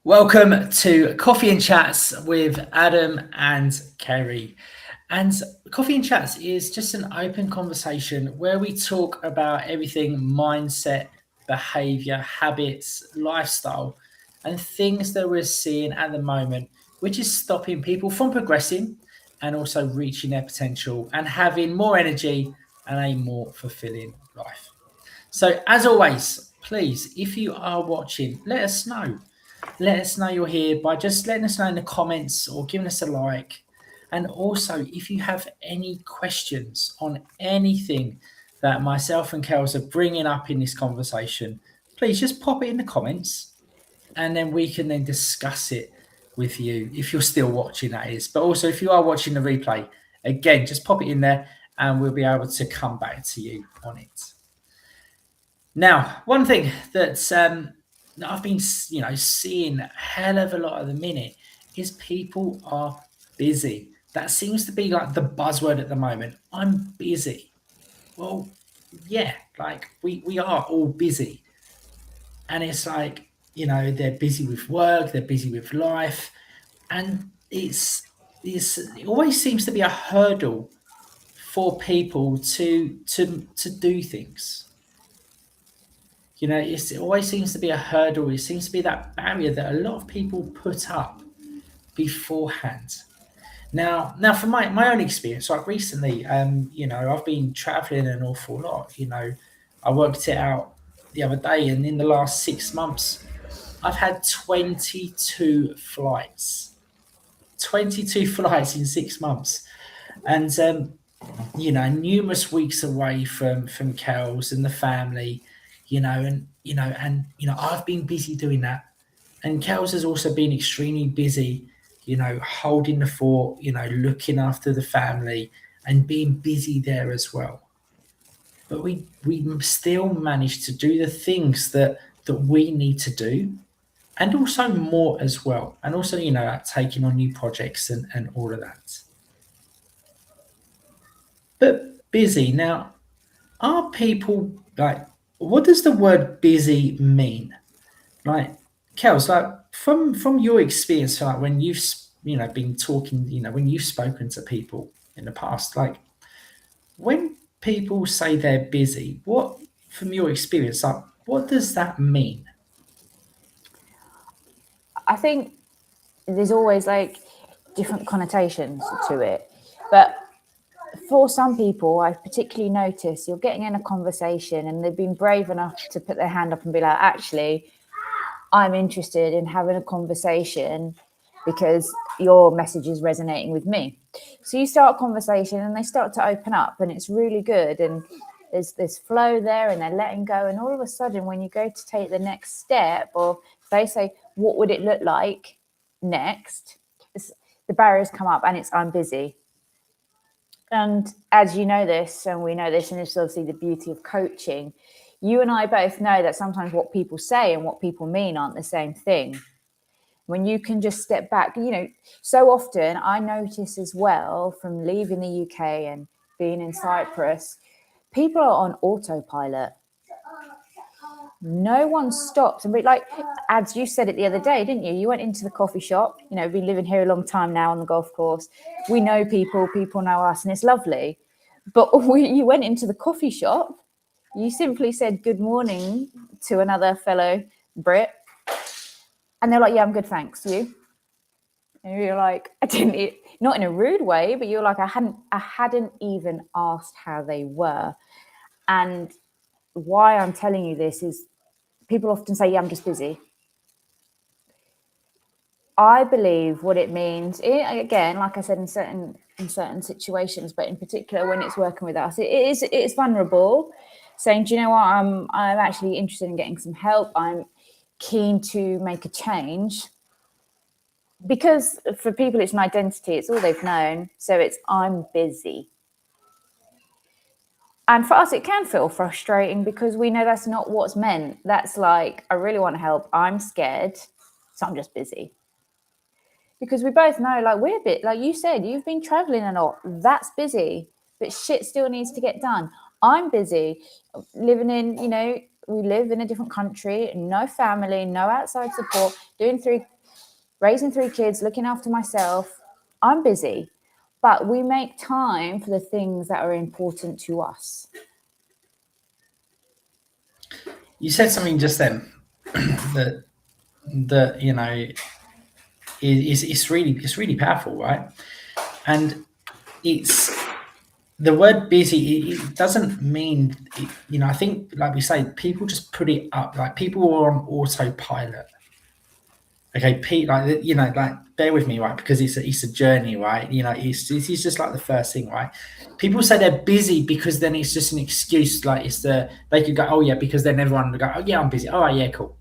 Welcome to Coffee and Chats with Adam and Kerrie. And Coffee and Chats is just an open conversation where we talk about everything mindset, behavior, habits, lifestyle, and things that we're seeing at the moment, which is stopping people from progressing and also reaching their potential and having more energy and a more fulfilling life. So, as always, please, if you are watching, let us know. Let us know you're here by just letting us know in the comments or giving us a like. And also, if you have any questions on anything that myself and Kels are bringing up in this conversation, please just pop it in the comments and then we can then discuss it with you if you're still watching, that is. But also, if you are watching the replay, again, just pop it in there and we'll be able to come back to you on it. Now, one thing that I've been, seeing a hell of a lot at the minute is people are busy. That seems to be like the buzzword at the moment. I'm busy. Well, yeah, like we are all busy, and it's like they're busy with work, they're busy with life, and it always seems to be a hurdle for people to do things. It always seems to be a hurdle. It seems to be that barrier that a lot of people put up beforehand. Now, from my own experience, like recently, I've been traveling an awful lot. I worked it out the other day, and in the last 6 months, I've had 22 flights. 22 flights in 6 months, and numerous weeks away from Kells and the family. I've been busy doing that, and Kells has also been extremely busy, holding the fort, looking after the family and being busy there as well. But we still managed to do the things that we need to do, and also more as well, and also taking on new projects and all of that. But busy now, are people like, what does the word busy mean? Like, Kels, like from your experience, like when you've been talking, when you've spoken to people in the past, like when people say they're busy, what from your experience, like what does that mean? I think there's always like different connotations to it. But for some people, I particularly notice you're getting in a conversation and they've been brave enough to put their hand up and be like, actually, I'm interested in having a conversation because your message is resonating with me. So you start a conversation and they start to open up, and it's really good. And there's this flow there and they're letting go. And all of a sudden, when you go to take the next step, or they say, what would it look like next? The barriers come up and it's, I'm busy. And as you know this, and we know this, and it's obviously the beauty of coaching, you and I both know that sometimes what people say and what people mean aren't the same thing. When you can just step back, so often I notice as well from leaving the UK and being in Cyprus, people are on autopilot. No one stops. And like, Ads, you said it the other day, didn't you? You went into the coffee shop. We've been living here a long time now on the golf course. We know people know us, and it's lovely. But you went into the coffee shop, you simply said good morning to another fellow Brit, and they're like, yeah, I'm good, thanks. You? And you're like, I didn't, not in a rude way, but you're like, I hadn't even asked how they were. And why I'm telling you this is people often say, yeah, I'm just busy. I believe what it means, again, like I said, in certain situations, but in particular when it's working with us, it's vulnerable. Saying, do you know what, I'm actually interested in getting some help. I'm keen to make a change. Because for people, it's an identity. It's all they've known. So it's, I'm busy. And for us, it can feel frustrating because we know that's not what's meant. That's like, I really want to help. I'm scared. So I'm just busy. Because we both know, like, we're a bit, like you said, you've been traveling a lot. That's busy. But shit still needs to get done. I'm busy living in, we live in a different country, no family, no outside support, doing raising 3 kids, looking after myself. I'm busy, but we make time for the things that are important to us. You said something just then that you know it's really powerful, right? And it's the word busy. It doesn't mean I think, like we say, people just put it up. Like, people are on autopilot. Okay, Pete, like, bear with me, right? Because it's a journey, right? This is just like the first thing, right? People say they're busy because then it's just an excuse. Like, they could go, oh yeah, because then everyone would go, oh yeah, I'm busy. All right, yeah, cool.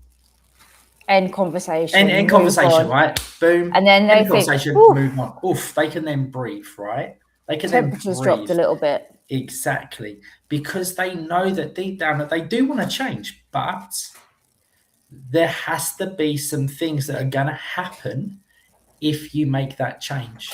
End conversation. End conversation, right? Boom. And then they End think, conversation, move on. Oof, they can then breathe, right? They can then temperature's breathe. dropped a little bit. Exactly. Because they know that deep down that they do want to change, but there has to be some things that are going to happen if you make that change.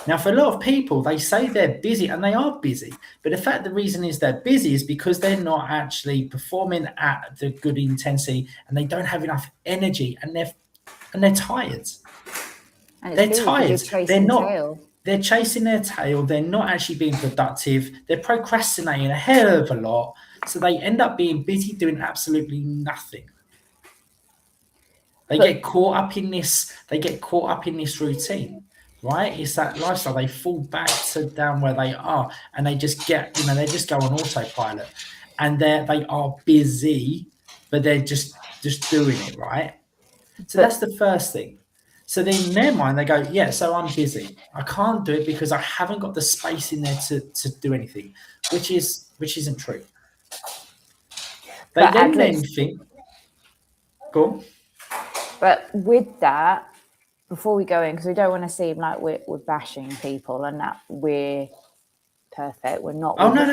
Now, for a lot of people, they say they're busy, and they are busy. But the reason is they're busy is because they're not actually performing at the good intensity, and they don't have enough energy, and they're tired. And They're tired. They're not. Tail. They're chasing their tail. They're not actually being productive. They're procrastinating a hell of a lot. So they end up being busy doing absolutely nothing. They get caught up in this. They get caught up in this routine, right? It's that lifestyle. They fall back to down where they are, and they just they just go on autopilot, and they are busy, but they're just doing it, right? So that's the first thing. So then in their mind, they go, yeah, so I'm busy. I can't do it because I haven't got the space in there to do anything, which isn't true. They then think, go on. But with that, before we go in, because we don't want to seem like we're bashing people and that we're perfect. We're not. Oh, no.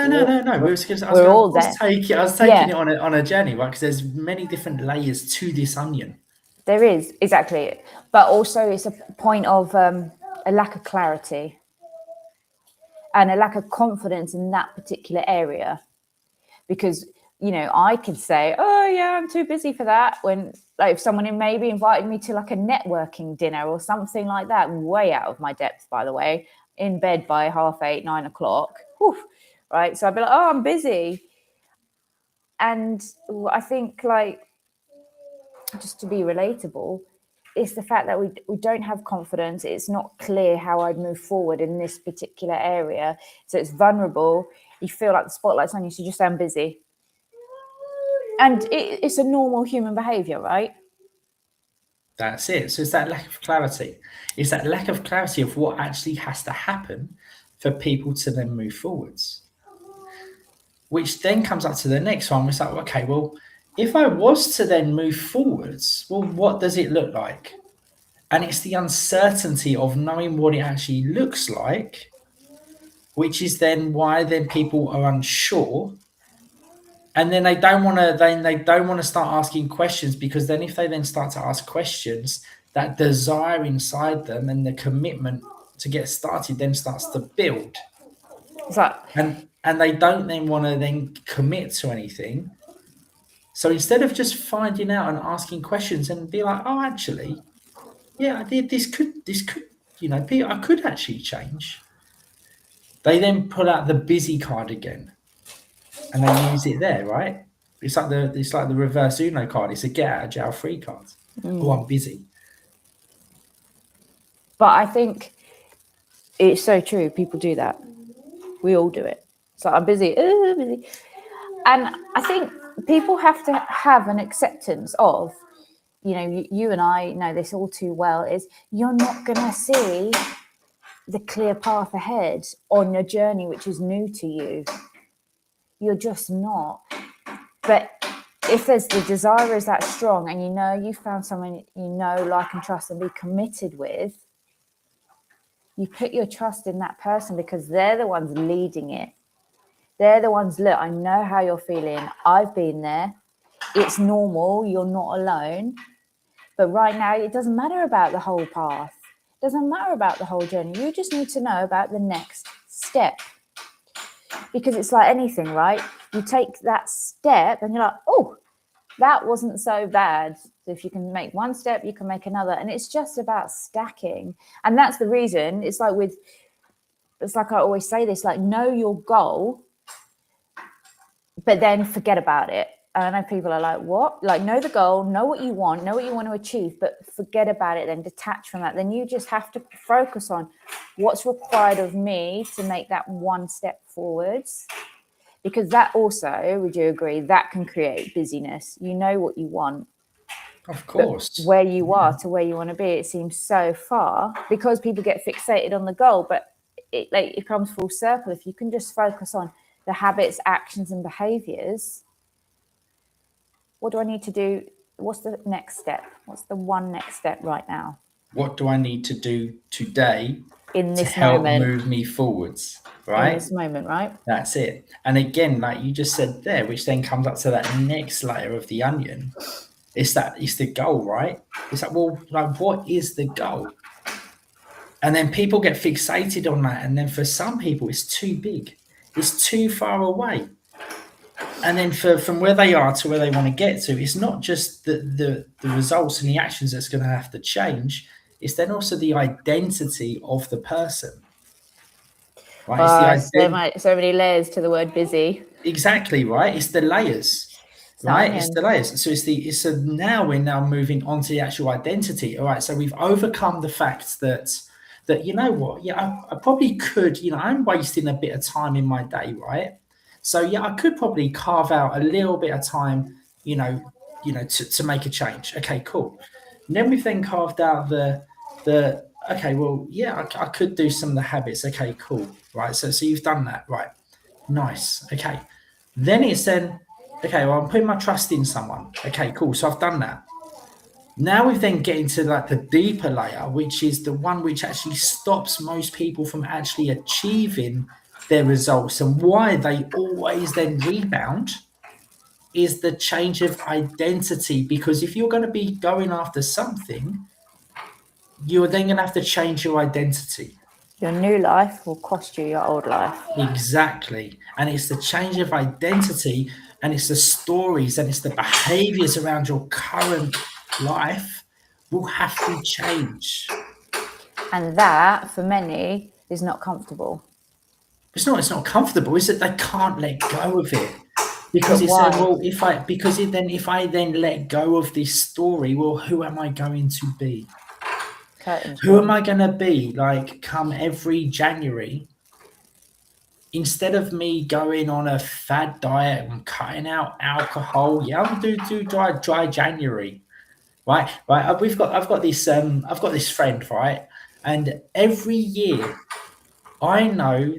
I was taking it on a journey, right? Because there's many different layers to this onion. There is, exactly. But also it's a point of a lack of clarity and a lack of confidence in that particular area. Because, I could say, oh yeah, I'm too busy for that, when like if someone maybe invited me to like a networking dinner or something like that, way out of my depth, by the way, in bed by 8:30, 9 o'clock. Whew, right? So I'd be like, oh, I'm busy. And I think, like, just to be relatable, it's the fact that we don't have confidence. It's not clear how I'd move forward in this particular area. So it's vulnerable. You feel like the spotlight's on you, so you just sound busy. And it's a normal human behavior, right? That's it. So it's that lack of clarity. It's that lack of clarity of what actually has to happen for people to then move forwards. Which then comes up to the next one. It's like, okay, well, if I was to then move forwards, well, what does it look like? And it's the uncertainty of knowing what it actually looks like, which is then why then people are unsure. And then they don't want to start asking questions, because then if they then start to ask questions, that desire inside them and the commitment to get started then starts to build. And they don't then want to then commit to anything. So instead of just finding out and asking questions and be like, oh, actually, yeah, this could, I could actually change. They then pull out the busy card again, and they use it there, right? It's like the reverse Uno card. It's a get out of jail free card. Oh, I'm busy. But I think it's so true. People do that. We all do it. So I'm busy. Busy. And I think people have to have an acceptance of, you and I know this all too well, is you're not going to see the clear path ahead on your journey, which is new to you. You're just not. But if there's the desire is that strong, and you found someone like and trust and be committed with, you put your trust in that person, because they're the ones leading it. They're the ones, look, I know how you're feeling. I've been there. It's normal. You're not alone. But right now, it doesn't matter about the whole path. It doesn't matter about the whole journey. You just need to know about the next step. Because it's like anything, right? You take that step and you're like, oh, that wasn't so bad. So if you can make one step, you can make another. And it's just about stacking. And that's the reason. It's like I always say this, like, know your goal, but then forget about it. I know people are like, what? Like, know the goal, know what you want to achieve, but forget about it, then detach from that. Then you just have to focus on what's required of me to make that one step forwards. Because that also, would you agree, that can create busyness. You know what you want. Of course. Where you are to where you want to be, it seems so far because people get fixated on the goal, but it comes full circle. If you can just focus on the habits, actions, and behaviors, what do I need to do? What's the next step? What's the one next step right now? What do I need to do today in this to help moment, move me forwards? Right? in this moment, right? That's it. And again, like you just said there, which then comes up to that next layer of the onion. It's the goal, right? It's like, well, like, what is the goal? And then people get fixated on that. And then for some people, it's too big. It's too far away. And then from where they are to where they want to get to, it's not just the results and the actions that's going to have to change. It's then also the identity of the person. Right? So many layers to the word busy. Exactly, right? It's the layers. Right? It's the layers. So now we're now moving on to the actual identity. All right. So we've overcome the fact that you know what? Yeah, I probably could, I'm wasting a bit of time in my day, right? So yeah, I could probably carve out a little bit of time, to make a change. Okay, cool. And then we've then carved out the okay, well, yeah, I could do some of the habits. Okay, cool. Right. So you've done that, right? Nice. Okay. Then it's then, okay, well, I'm putting my trust in someone. Okay, cool. So I've done that. Now we then get into like the deeper layer, which is the one which actually stops most people from actually achieving their results, and why they always then rebound is the change of identity. Because if you're going to be going after something, you're then going to have to change your identity. Your new life will cost you your old life. Exactly. And it's the change of identity, and it's the stories, and it's the behaviors around your current life will have to change. And that, for many, is not comfortable. It's not comfortable. It's that they can't let go of it. Because it's well, if I then let go of this story, well, who am I going to be? Who am I going to be? Like, come every January, instead of me going on a fad diet and cutting out alcohol, I'm do dry January, right? I've got this friend, right? And every year, I know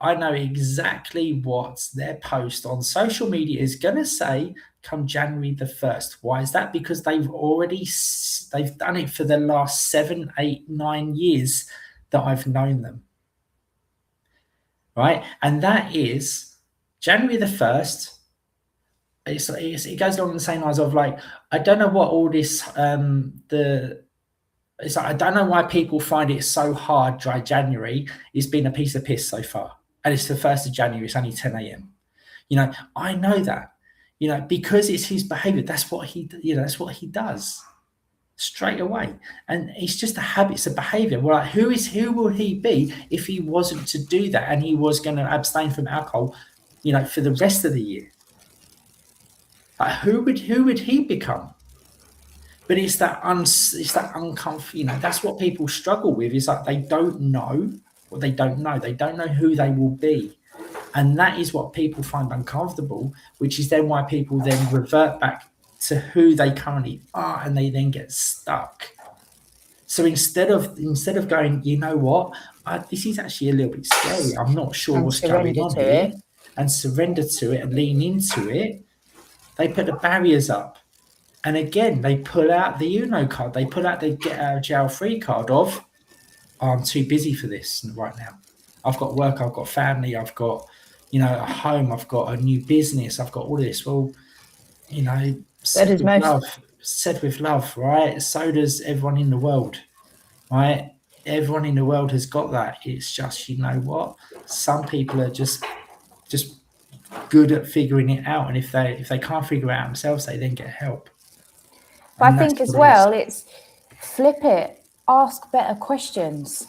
exactly what their post on social media is going to say come January the 1st. Why is that? Because they've done it for the last 7, 8, 9 years that I've known them. Right? And that is January the 1st. It goes along the same lines of like, I don't know what all this, it's like, I don't know why people find it so hard. Dry January. It's been a piece of piss so far. And it's the 1st of January. It's only 10 a.m. I know that, because it's his behavior. That's what that's what he does straight away. And it's just a habit. It's a behavior. Well, like, who will he be if he wasn't to do that and he was going to abstain from alcohol, for the rest of the year? Like, who would he become? But it's that uncomfortable, that's what people struggle with. Is like they don't know what they don't know. They don't know who they will be. And that is what people find uncomfortable, which is then why people then revert back to who they currently are, and they then get stuck. So instead of going, you know what, this is actually a little bit scary. I'm not sure what's going on here, and surrender to it and lean into it, they put the barriers up. And again, they pull out the UNO card. They pull out the get out of jail free card of, I'm too busy for this right now. I've got work, I've got family, I've got, a home, I've got a new business, I've got all this. Well, said with love, right? So does everyone in the world, right? Everyone in the world has got that. It's just, you know what? Some people are just good at figuring it out, and if they can't figure it out themselves, they then get help. But I think as well, it's flip it, ask better questions.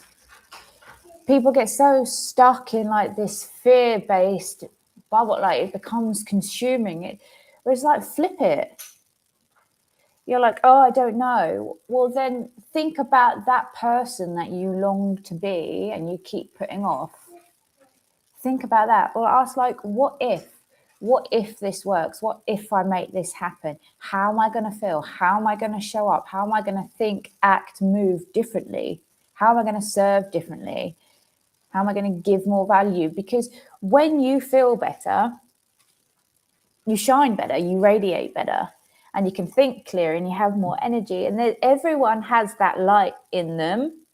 People get so stuck in like this fear-based bubble, like it becomes consuming it. Whereas like flip it. You're like, oh, I don't know. Well, then think about that person that you long to be and you keep putting off. Think about that. Or ask like, what if? What if this works? What if I make this happen? How am I going to feel? How am I going to show up? How am I going to think, act, move differently? How am I going to serve differently? How am I going to give more value? Because when you feel better, you shine better, you radiate better, and you can think clearer and you have more energy. And everyone has that light in them.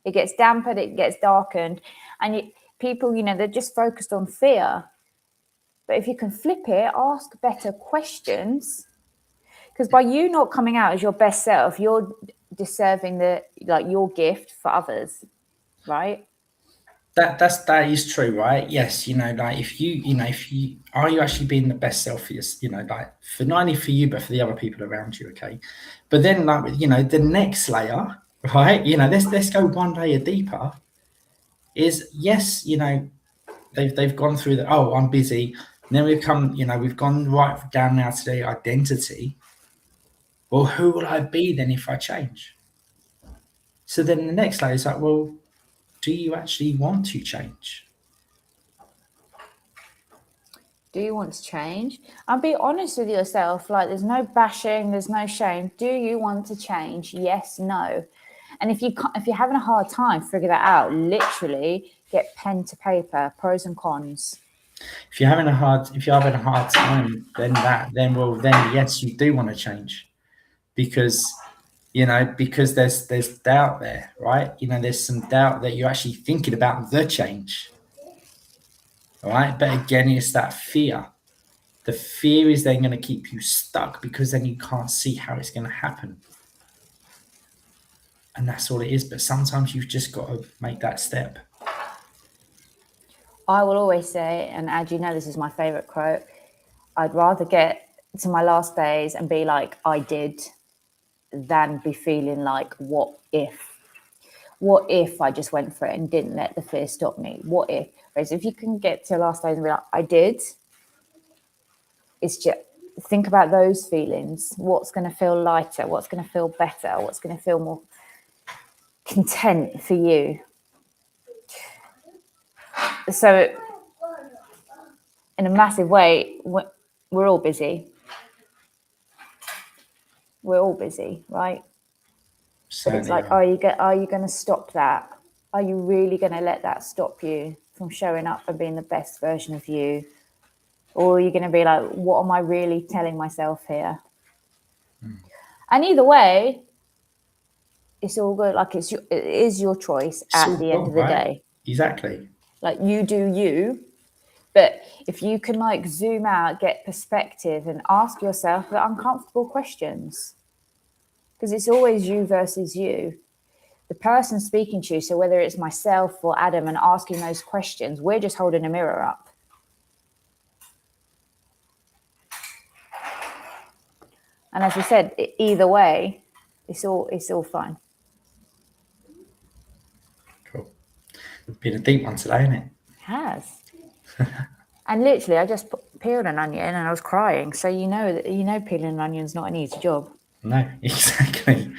It gets dampened, it gets darkened. And people, they're just focused on fear. But if you can flip it, ask better questions. Because by you not coming out as your best self, you're deserving your gift for others, right? That is true, right? Yes, like if you are you actually being the best self for like for not only for you but for the other people around you, okay? But then like the next layer, right? Let's go one layer deeper. Is yes, they've gone through the I'm busy. And then we've gone right down now to the identity. Well, who will I be then if I change? So then the next layer is like, well, do you actually want to change? Do you want to change? And be honest with yourself. Like, there's no bashing, there's no shame. Do you want to change? Yes, no. And if you're having a hard time, figure that out. Literally, get pen to paper, pros and cons. If you're having a hard time, then yes, you do want to change, because there's doubt there, right? There's some doubt that you're actually thinking about the change, right? But again, it's that fear. The fear is then going to keep you stuck, because then you can't see how it's going to happen. And that's all it is. But sometimes you've just got to make that step. I will always say, and as you know, this is my favorite quote, I'd rather get to my last days and be like, I did, than be feeling like, what if? What if I just went for it and didn't let the fear stop me? What if? Whereas if you can get to last days and be like, I did, it's just think about those feelings. What's going to feel lighter? What's going to feel better? What's going to feel more content for you? So in a massive way, we're all busy. We're all busy, right? But it's like, are you going to stop that? Are you really going to let that stop you from showing up and being the best version of you? Or are you going to be like, what am I really telling myself here? And either way, it's all good. Like it is your choice at the end of the day. Exactly. Like you do you. But if you can like zoom out, get perspective and ask yourself the uncomfortable questions, because it's always you versus you. The person speaking to you, so whether it's myself or Adam, and asking those questions, we're just holding a mirror up. And as we said, either way, it's all fine. Cool. Been a deep one today, isn't it? It has. And literally, I just peeled an onion and I was crying. So peeling an onion's not an easy job. No, exactly.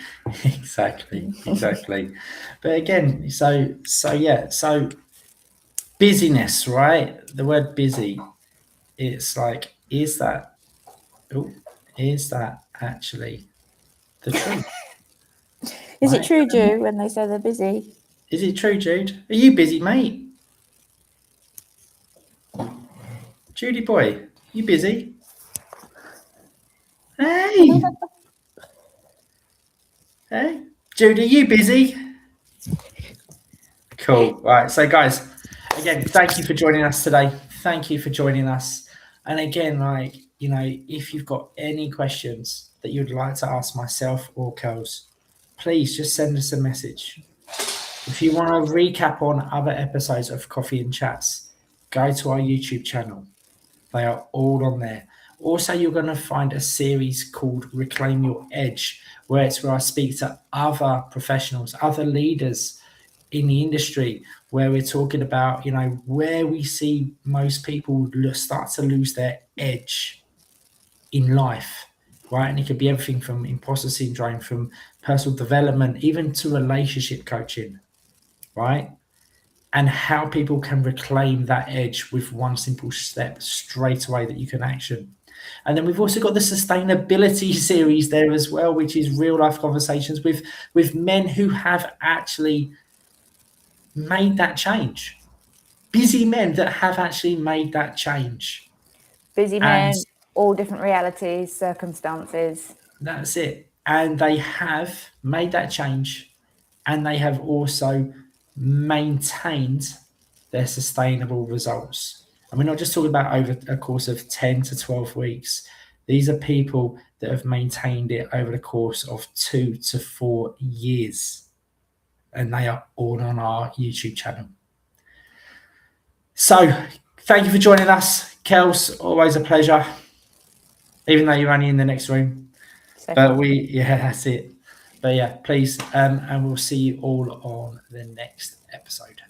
But again, so busyness, right? The word busy, it's like, is that actually the truth? Is it true, Jude, when they say they're busy? Is it true, Jude? Are you busy, mate? Judy boy, you busy? Hey! Hey, Jude, are you busy? Cool. Right. So, guys, again, thank you for joining us today. Thank you for joining us. And again, if you've got any questions that you'd like to ask myself or Kels, please just send us a message. If you want to recap on other episodes of Coffee and Chats, go to our YouTube channel. They are all on there. Also, you're going to find a series called Reclaim Your Edge, where I speak to other professionals, other leaders in the industry, where we're talking about, where we see most people start to lose their edge in life, right? And it could be everything from imposter syndrome, from personal development, even to relationship coaching, right? And how people can reclaim that edge with one simple step straight away that you can action. And then we've also got the sustainability series there as well, which is real life conversations with men who have actually made that change. Busy men that have actually made that change. Busy men, all different realities, circumstances. That's it. And they have made that change, and they have also maintained their sustainable results. And we're not just talking about over a course of 10 to 12 weeks. These are people that have maintained it over the course of 2 to 4 years. And they are all on our YouTube channel. So thank you for joining us, Kels. Always a pleasure, even though you're only in the next room. But that's it. But yeah, please, and we'll see you all on the next episode.